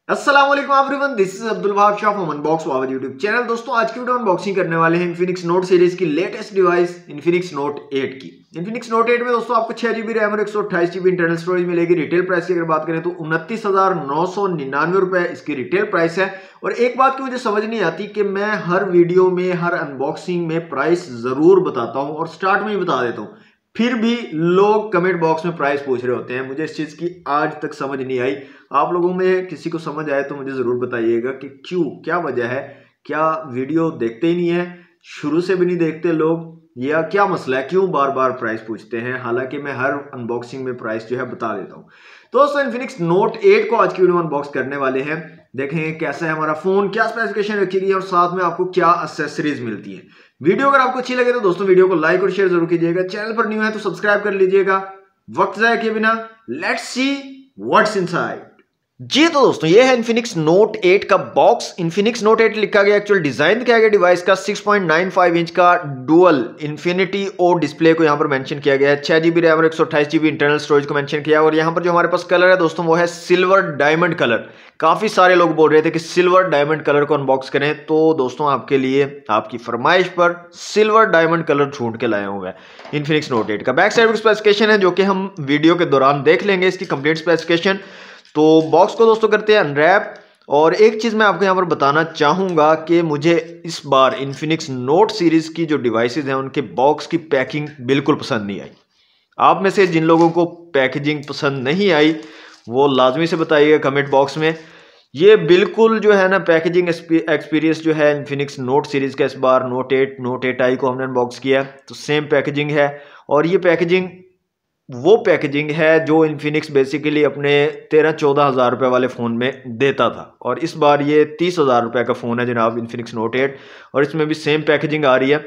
अस्सलाम वालेकुम everyone, this is Abdul Wahab Shah from unbox wow YouTube channel. दोस्तों आज की वीडियो अनबॉक्सिंग करने वाले हैं इन्फिनिक्स नोट सीरीज की लेटेस्ट डिवाइस इन्फिनिक्स नोट 8 की। इन्फिनिक्स नोट 8 में दोस्तों आपको 6 GB रैम और 128 GB इंटरनल स्टोरेज मिलेगी। रिटेल प्राइस की अगर बात करें तो 29,999 रुपए इसकी रिटेल प्राइस है। और एक बात की मुझे समझ नहीं आती कि मैं हर वीडियो में हर अनबॉक्सिंग में प्राइस जरूर बताता हूं और स्टार्ट में ही बता देता हूं, फिर भी लोग कमेंट बॉक्स में प्राइस पूछ रहे होते हैं। मुझे इस चीज की आज तक समझ नहीं आई। आप लोगों में किसी को समझ आए तो मुझे जरूर बताइएगा कि क्यों, क्या वजह है। क्या वीडियो देखते ही नहीं है, शुरू से भी नहीं देखते लोग, या क्या मसला है, क्यों बार बार प्राइस पूछते हैं, हालांकि मैं हर अनबॉक्सिंग में प्राइस जो है बता देता हूं। तो दोस्तों इन्फिनिक्स नोट 8 को आज की वीडियो में अनबॉक्स करने वाले हैं। देखेंगे कैसा है हमारा फोन, क्या स्पेसिफिकेशन रखी गई है और साथ में आपको क्या एक्सेसरीज मिलती है। वीडियो अगर आपको अच्छी लगे तो दोस्तों वीडियो को लाइक और शेयर जरूर कीजिएगा। चैनल पर न्यू है तो सब्सक्राइब कर लीजिएगा। वक्त जाए किए बिना लेट्स सी व्हाट्स इनसाइड। जी तो दोस्तों ये है इन्फिनिक्स नोट 8 का बॉक्स। इन्फिनिक्स नोट 8 लिखा गया, एक्चुअल डिजाइन किया गया डिवाइस का 6.95 इंच का डुअल इन्फिनिटी ओ डिस्प्ले को यहां पर मेंशन किया गया है। 6 GB रैम और 128 GB इंटरनल स्टोरेज को मेंशन किया। और यहां पर जो हमारे पास कलर है दोस्तों वो है सिल्वर डायमंड कलर। काफी सारे लोग बोल रहे थे कि सिल्वर डायमंड कलर को अनबॉक्स करें, तो दोस्तों आपके लिए आपकी फरमाइश पर सिल्वर डायमंड कलर ढूंढ के लाया हुआ है इन्फिनिक्स नोट 8 का। बैक साइड की स्पेसिफिकेशन है जो कि हम वीडियो के दौरान देख लेंगे इसकी कंप्लीट स्पेसिफिकेशन। तो बॉक्स को दोस्तों करते हैं अनरैप। और एक चीज मैं आपको यहां पर बताना चाहूंगा कि मुझे इस बार इन्फिनिक्स नोट सीरीज की जो डिवाइसेस हैं उनके बॉक्स की पैकिंग बिल्कुल पसंद नहीं आई। आप में से जिन लोगों को पैकेजिंग पसंद नहीं आई वो लाजमी से बताइएगा कमेंट बॉक्स में। ये बिल्कुल जो है ना पैकेजिंग एक्सपीरियंस जो है इन्फिनिक्स नोट सीरीज का, इस बार नोट 8 आई को हमने अनबॉक्स किया तो सेम पैकेजिंग है। और ये पैकेजिंग वो पैकेजिंग है जो इन्फिनिक्स बेसिकली अपने 13-14 हज़ार रुपए वाले फ़ोन में देता था, और इस बार ये 30,000 रुपए का फ़ोन है जनाब इन्फिनिक्स नोट 8, और इसमें भी सेम पैकेजिंग आ रही है।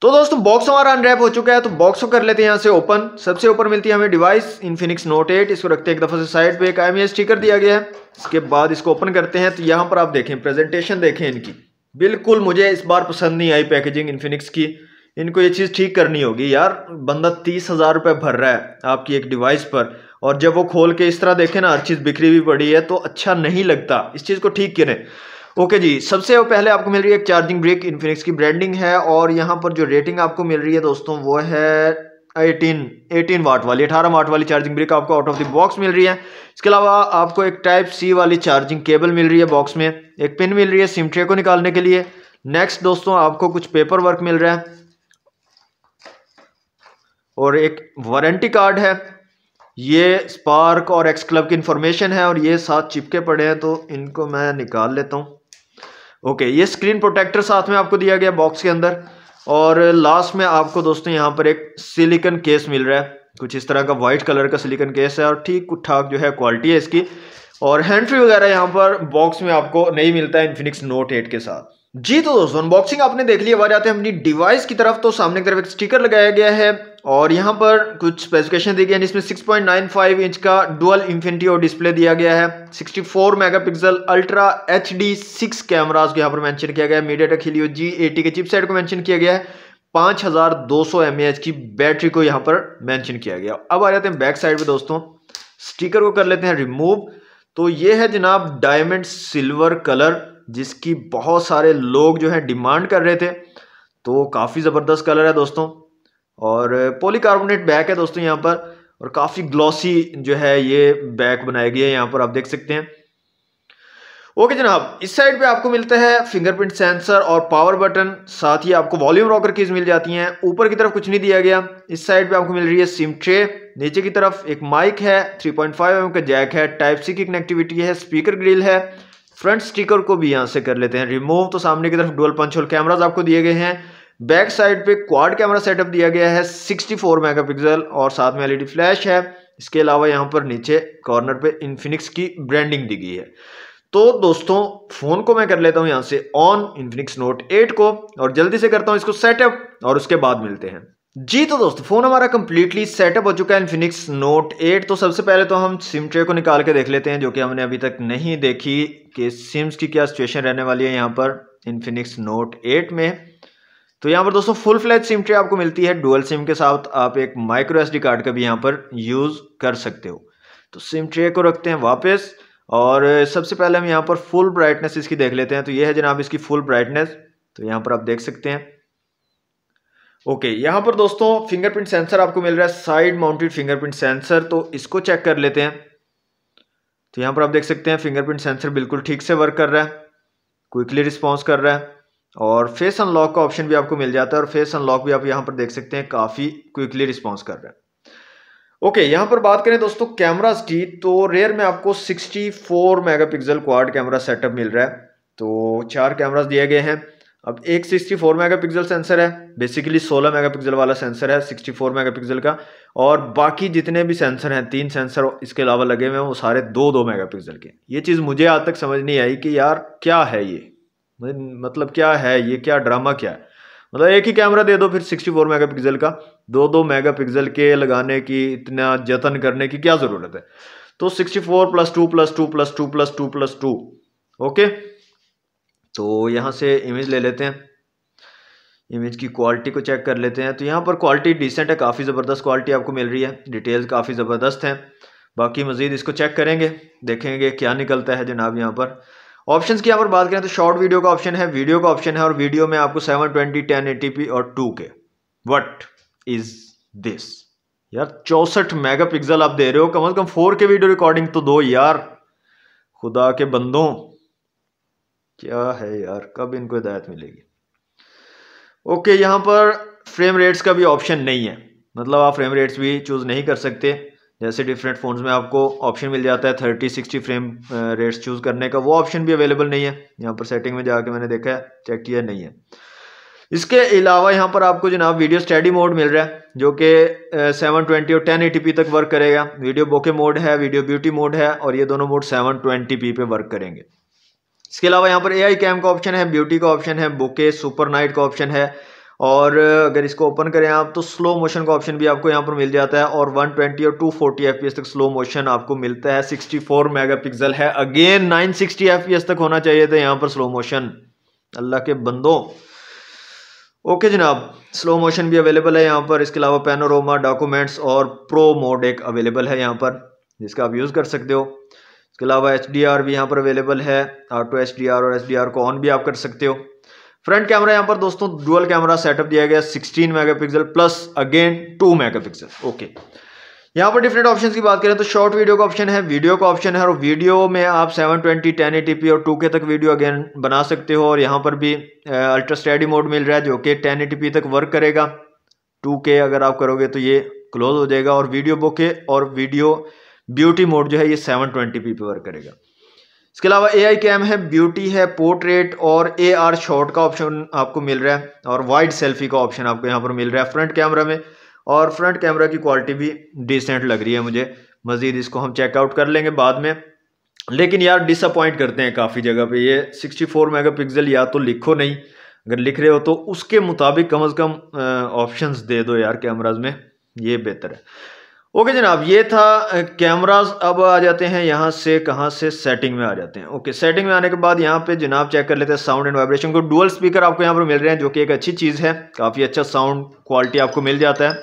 तो दोस्तों बॉक्स हमारा अनरैप हो चुका है, तो बॉक्स को कर लेते हैं यहाँ से ओपन। सबसे ऊपर मिलती है हमें डिवाइस इन्फिनिक्स नोट 8। इसको रखते हैं एक दफ़ा से साइड पे, एक IMEI स्टिकर दिया गया है। इसके बाद इसको ओपन करते हैं तो यहाँ पर आप देखें प्रेजेंटेशन देखें इनकी, बिल्कुल मुझे इस बार पसंद नहीं आई पैकेजिंग इन्फिनिक्स की। इनको ये चीज़ ठीक करनी होगी यार। बंदा 30,000 रुपये भर रहा है आपकी एक डिवाइस पर, और जब वो खोल के इस तरह देखे ना हर चीज़ बिखरी हुई पड़ी है तो अच्छा नहीं लगता। इस चीज़ को ठीक करें। ओके जी, सबसे पहले आपको मिल रही है एक चार्जिंग ब्रिक, इन्फिनिक्स की ब्रांडिंग है। और यहाँ पर जो रेटिंग आपको मिल रही है दोस्तों वो है 18 वाट वाली, 18 वाट वाली चार्जिंग ब्रिक आपको आउट ऑफ द बॉक्स मिल रही है। इसके अलावा आपको एक टाइप सी वाली चार्जिंग केबल मिल रही है बॉक्स में, एक पिन मिल रही है सिम ट्रे को निकालने के लिए। नेक्स्ट दोस्तों आपको कुछ पेपर वर्क मिल रहा है और एक वारंटी कार्ड है। ये स्पार्क और एक्स क्लब की इंफॉर्मेशन है और ये साथ चिपके पड़े हैं तो इनको मैं निकाल लेता हूँ। ओके, ये स्क्रीन प्रोटेक्टर साथ में आपको दिया गया बॉक्स के अंदर। और लास्ट में आपको दोस्तों यहाँ पर एक सिलिकॉन केस मिल रहा है, कुछ इस तरह का वाइट कलर का सिलिकॉन केस है और ठीक ठाक जो है क्वालिटी है इसकी। और हैंड फ्री वगैरह यहाँ पर बॉक्स में आपको नहीं मिलता है इन्फिनिक्स नोट 8 के साथ। जी तो दोस्तों अनबॉक्सिंग आपने देख लिया। बात आते हैं अपनी डिवाइस की तरफ। तो सामने की तरफ एक स्टिकर लगाया गया है और यहाँ पर कुछ स्पेसिफिकेशन दी गई है, जिसमें 6.95 इंच का डुअल इन्फिनिटी ओ डिस्प्ले दिया गया है। 64 मेगापिक्सल अल्ट्रा HD 6 कैमरास को यहाँ पर मेंशन किया गया है। मीडियाटेक हीलियो G80 के चिपसेट को मेंशन किया गया है। 5200 mAh की बैटरी को यहाँ पर मेंशन किया गया। अब आ जाते हैं बैक साइड पे दोस्तों, स्टिकर को कर लेते हैं रिमूव। तो ये है जनाब डायमंड सिल्वर कलर, जिसकी बहुत सारे लोग जो है डिमांड कर रहे थे। तो काफ़ी ज़बरदस्त कलर है दोस्तों, और पॉलीकार्बोनेट बैक है दोस्तों यहाँ पर, और काफ़ी ग्लॉसी जो है ये बैक बनाई गई है, यहाँ पर आप देख सकते हैं। ओके जनाब, इस साइड पे आपको मिलता है फिंगरप्रिंट सेंसर और पावर बटन, साथ ही आपको वॉल्यूम रॉकर कीज मिल जाती हैं। ऊपर की तरफ कुछ नहीं दिया गया। इस साइड पे आपको मिल रही है सिम ट्रे। नीचे की तरफ एक माइक है, 3.5 mm का जैक है, टाइप सी की कनेक्टिविटी है, स्पीकर ग्रिल है। फ्रंट स्टिकर को भी यहाँ से कर लेते हैं रिमूव। तो सामने की तरफ डुअल पंच होल कैमराज आपको दिए गए हैं। बैक साइड पे क्वाड कैमरा सेटअप दिया गया है 64 मेगापिक्सल, और साथ में LED फ्लैश है। इसके अलावा यहाँ पर नीचे कॉर्नर पे इन्फिनिक्स की ब्रांडिंग दी गई है। तो दोस्तों फोन को मैं कर लेता हूं यहां से ऑन इन्फिनिक्स नोट 8 को, और जल्दी से करता हूं इसको सेटअप और उसके बाद मिलते हैं। जी तो दोस्तों फोन हमारा कंप्लीटली सेटअप हो चुका है इन्फिनिक्स नोट 8। तो सबसे पहले तो हम सिम ट्रे को निकाल के देख लेते हैं, जो कि हमने अभी तक नहीं देखी कि सिम्स की क्या सिचुएशन रहने वाली है यहाँ पर इन्फिनिक्स नोट 8 में। तो यहाँ पर दोस्तों फुल फ्लैज सिम ट्रे आपको मिलती है डुअल सिम के साथ। आप एक माइक्रो SD कार्ड का भी यहाँ पर यूज कर सकते हो। तो सिम ट्रे को रखते हैं वापस, और सबसे पहले हम यहाँ पर फुल ब्राइटनेस इसकी देख लेते हैं। तो ये है जनाब इसकी फुल ब्राइटनेस, तो यहाँ पर आप देख सकते हैं। ओके, यहाँ पर दोस्तों फिंगरप्रिंट सेंसर आपको मिल रहा है, साइड माउंटेड फिंगरप्रिंट सेंसर, तो इसको चेक कर लेते हैं। तो यहाँ पर आप देख सकते हैं फिंगरप्रिंट सेंसर बिल्कुल ठीक से वर्क कर रहा है, क्विकली रिस्पॉन्स कर रहा है, और फेस अनलॉक का ऑप्शन भी आपको मिल जाता है, और फेस अनलॉक भी आप यहाँ पर देख सकते हैं काफ़ी क्विकली रिस्पॉन्स कर रहा है। ओके, यहाँ पर बात करें दोस्तों कैमरास की, तो रेयर में आपको 64 मेगापिक्सल क्वाड कैमरा सेटअप मिल रहा है। तो 4 कैमरास दिए गए हैं। अब एक 64 मेगापिक्सल सेंसर है, बेसिकली 16 मेगापिक्सल वाला सेंसर है 64 मेगापिक्सल का, और बाकी जितने भी सेंसर हैं 3 सेंसर इसके अलावा लगे हुए हैं वो सारे 2-2 मेगापिक्सल के। ये चीज़ मुझे आज तक समझ नहीं आई कि यार क्या है ये, मतलब क्या है ये, क्या ड्रामा क्या है। मतलब एक ही कैमरा दे दो फिर 64 मेगापिक्सल का, 2-2 मेगापिक्सल के लगाने की इतना जतन करने की क्या ज़रूरत है। तो 64 + 2 + 2 + 2 + 2 + 2। ओके, तो यहाँ से इमेज ले लेते हैं, इमेज की क्वालिटी को चेक कर लेते हैं। तो यहाँ पर क्वालिटी डिसेंट है, काफ़ी ज़बरदस्त क्वालिटी आपको मिल रही है, डिटेल्स काफ़ी ज़बरदस्त हैं। बाकी मज़ीद इसको चेक करेंगे, देखेंगे क्या निकलता है जनाब। यहाँ पर ऑप्शंस की यहाँ पर बात करें तो शॉर्ट वीडियो का ऑप्शन है, वीडियो का ऑप्शन है, और वीडियो में आपको 720 1080p और 2K। व्हाट इज दिस यार, 64 मेगापिक्सल आप दे रहे हो, कम से कम 4K वीडियो रिकॉर्डिंग तो दो यार, खुदा के बंदों। क्या है यार, कब इनको हिदायत मिलेगी। ओके, यहाँ पर फ्रेम रेट्स का भी ऑप्शन नहीं है, मतलब आप फ्रेम रेट्स भी चूज़ नहीं कर सकते, जैसे डिफरेंट फ़ोन्स में आपको ऑप्शन मिल जाता है 30-60 फ्रेम रेट्स चूज़ करने का, वो ऑप्शन भी अवेलेबल नहीं है। यहाँ पर सेटिंग में जाके मैंने देखा है, चेक किया, नहीं है। इसके अलावा यहाँ पर आपको जनाब वीडियो स्टडी मोड मिल रहा है, जो कि 720 और 1080p तक वर्क करेगा। वीडियो बोके मोड है, वीडियो ब्यूटी मोड है, और ये दोनों मोड 720p पे वर्क करेंगे। इसके अलावा यहाँ पर AI कैम का ऑप्शन है, ब्यूटी का ऑप्शन है, बोके सुपर नाइट का ऑप्शन है, और अगर इसको ओपन करें आप तो स्लो मोशन का ऑप्शन भी आपको यहाँ पर मिल जाता है, और 120 और 240 FPS तक स्लो मोशन आपको मिलता है। 64 मेगापिक्सल है, अगेन 960 FPS तक होना चाहिए था यहाँ पर स्लो मोशन, अल्लाह के बंदो। ओके जनाब, स्लो मोशन भी अवेलेबल है यहाँ पर। इसके अलावा पैनोरामा, डॉक्यूमेंट्स और प्रो मोड एक अवेलेबल है यहाँ पर, जिसका आप यूज़ कर सकते हो। इसके अलावा HDR भी यहाँ पर अवेलेबल है, ऑटो HDR और HDR को ऑन भी आप कर सकते हो। फ्रंट कैमरा यहाँ पर दोस्तों डुअल कैमरा सेटअप दिया गया 16 megapixel plus again 2 megapixel. Okay, यहाँ पर डिफरेंट ऑप्शंस की बात करें तो शॉर्ट वीडियो का ऑप्शन है, वीडियो का ऑप्शन है, और वीडियो में आप 720 1080p और 2K तक वीडियो अगेन बना सकते हो। और यहाँ पर भी अल्ट्रा स्टडी मोड मिल रहा है, जो कि 1080p तक वर्क करेगा। 2K अगर आप करोगे तो ये क्लोज हो जाएगा, और वीडियो बोके और वीडियो ब्यूटी मोड जो है ये 720p पे वर्क करेगा। इसके अलावा AI कैम है, ब्यूटी है, पोर्ट्रेट और AR शॉट का ऑप्शन आपको मिल रहा है, और वाइड सेल्फी का ऑप्शन आपको यहाँ पर मिल रहा है फ्रंट कैमरा में। और फ्रंट कैमरा की क्वालिटी भी डिसेंट लग रही है मुझे, मज़ीद इसको हम चेकआउट कर लेंगे बाद में। लेकिन यार डिसअपॉइंट करते हैं काफ़ी जगह पे, ये 64 मेगापिक्सल या तो लिखो नहीं, अगर लिख रहे हो तो उसके मुताबिक कम से कम ऑप्शंस दे दो यार कैमराज में, ये बेहतर है। ओके जनाब, ये था कैमराज। अब आ जाते हैं यहाँ से, कहाँ से, सेटिंग में आ जाते हैं। ओके, सेटिंग में आने के बाद यहाँ पे जनाब चेक कर लेते हैं साउंड एंड वाइब्रेशन को। डुअल स्पीकर आपको यहाँ पर मिल रहे हैं, जो कि एक अच्छी चीज़ है, काफ़ी अच्छा साउंड क्वालिटी आपको मिल जाता है।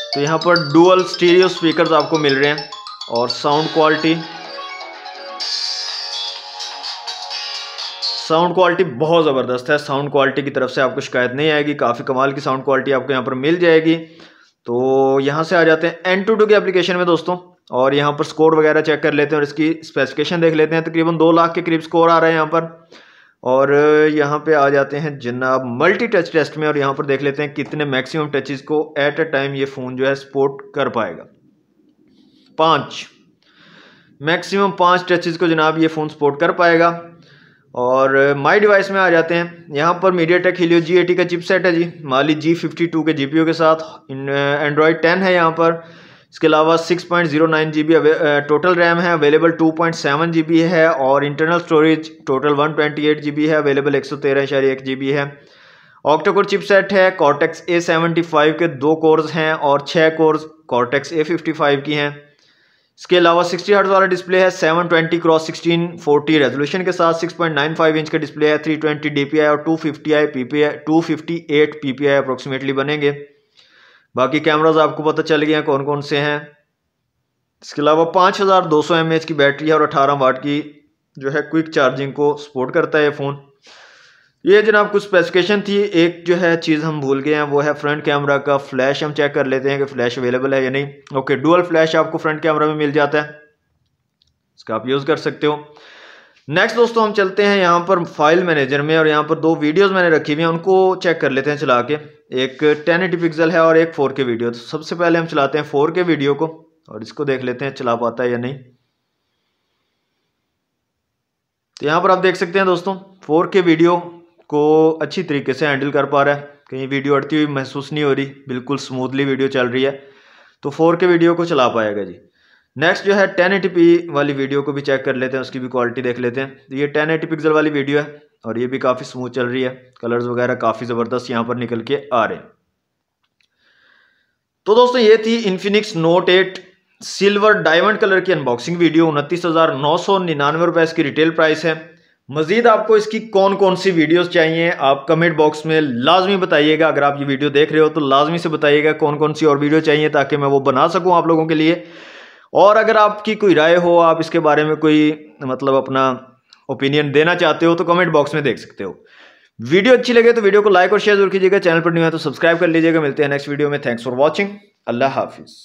तो यहाँ पर डुअल स्टीरियो स्पीकर्स आपको मिल रहे हैं, और साउंड क्वालिटी बहुत ज़बरदस्त है। साउंड क्वालिटी की तरफ से आपको शिकायत नहीं आएगी, काफ़ी कमाल की साउंड क्वालिटी आपको यहाँ पर मिल जाएगी। तो यहाँ से आ जाते हैं Antutu की एप्लीकेशन में दोस्तों, और यहाँ पर स्कोर वगैरह चेक कर लेते हैं, और इसकी स्पेसिफिकेशन देख लेते हैं। तकरीबन 2 लाख के करीब स्कोर आ रहे हैं यहाँ पर। और यहाँ पे आ जाते हैं जनाब मल्टी टच टेस्ट में, और यहाँ पर देख लेते हैं कितने मैक्सिमम टचेस को एट अ टाइम ये फ़ोन जो है सपोर्ट कर पाएगा। 5 मैक्सिमम 5 टचेस को जनाब ये फ़ोन सपोर्ट कर पाएगा। और माई डिवाइस में आ जाते हैं, यहाँ पर MediaTek Helio G80 का चिपसेट है जी, Mali G52 के GPU के साथ। Android 10 है यहाँ पर। इसके अलावा 6.09 GB टोटल रैम है, अवेलेबल 2.7 GB है, और इंटरनल स्टोरेज टोटल 128 GB है, अवेलेबल 113.1 GB है। ऑक्टा-कोर चिपसेट है, Cortex A75 के 2 कोर्स हैं, और 6 कोर्स Cortex A55 की हैं। इसके अलावा 60 हर्ट्ज वाला डिस्प्ले है, 720x1640 रेजोल्यूशन के साथ, 6.95 इंच का डिस्प्ले है, 320 DPI और 258 PPI अप्रोक्सीमेटली बनेंगे। बाकी कैमराज आपको पता चल गए हैं कौन कौन से हैं। इसके अलावा 5200 mAh की बैटरी है और 18 वाट की जो है क्विक चार्जिंग को सपोर्ट करता है ये फ़ोन। ये जनाब कुछ स्पेसिफिकेशन थी। एक जो है चीज़ हम भूल गए हैं, वो है फ्रंट कैमरा का फ्लैश। हम चेक कर लेते हैं कि फ्लैश अवेलेबल है या नहीं। ओके, डुअल फ्लैश आपको फ्रंट कैमरा में मिल जाता है, इसका आप यूज़ कर सकते हो। नेक्स्ट दोस्तों हम चलते हैं यहाँ पर फाइल मैनेजर में और यहाँ पर दो वीडियोस मैंने रखी हुई हैं, उनको चेक कर लेते हैं चला के। एक 1080 पिक्सल है और एक 4K वीडियो। तो सबसे पहले हम चलाते हैं 4K वीडियो को और इसको देख लेते हैं चला पाता है या नहीं। तो यहाँ पर आप देख सकते हैं दोस्तों 4K वीडियो को अच्छी तरीके से हैंडल कर पा रहा है, कहीं वीडियो अड़ती हुई महसूस नहीं हो रही, बिल्कुल स्मूथली वीडियो चल रही है। तो 4K वीडियो को चला पाएगा जी। नेक्स्ट जो है 1080p वाली वीडियो को भी चेक कर लेते हैं, उसकी भी क्वालिटी देख लेते हैं। तो ये 1080 पिक्सल वाली वीडियो है और ये भी काफ़ी स्मूथ चल रही है, कलर्स वगैरह काफ़ी ज़बरदस्त यहाँ पर निकल के आ रहे हैं। तो दोस्तों ये थी Infinix note 8 silver diamond colour की अनबॉक्सिंग वीडियो। 29,999 रुपये इसकी रिटेल प्राइस है। मजीद आपको इसकी कौन कौन सी वीडियोस चाहिए आप कमेंट बॉक्स में लाजमी बताइएगा। अगर आप ये वीडियो देख रहे हो तो लाजमी से बताइएगा कौन कौन सी और वीडियो चाहिए, ताकि मैं वो बना सकूं आप लोगों के लिए। और अगर आपकी कोई राय हो, आप इसके बारे में कोई मतलब अपना ओपिनियन देना चाहते हो, तो कमेंट बॉक्स में देख सकते हो। वीडियो अच्छी लगे तो वीडियो को लाइक और शेयर जरूर कीजिएगा। चैनल पर न्यू है तो सब्सक्राइब कर लीजिएगा। मिलते हैं नेक्स्ट वीडियो में। Thanks for watching. Allah Hafiz.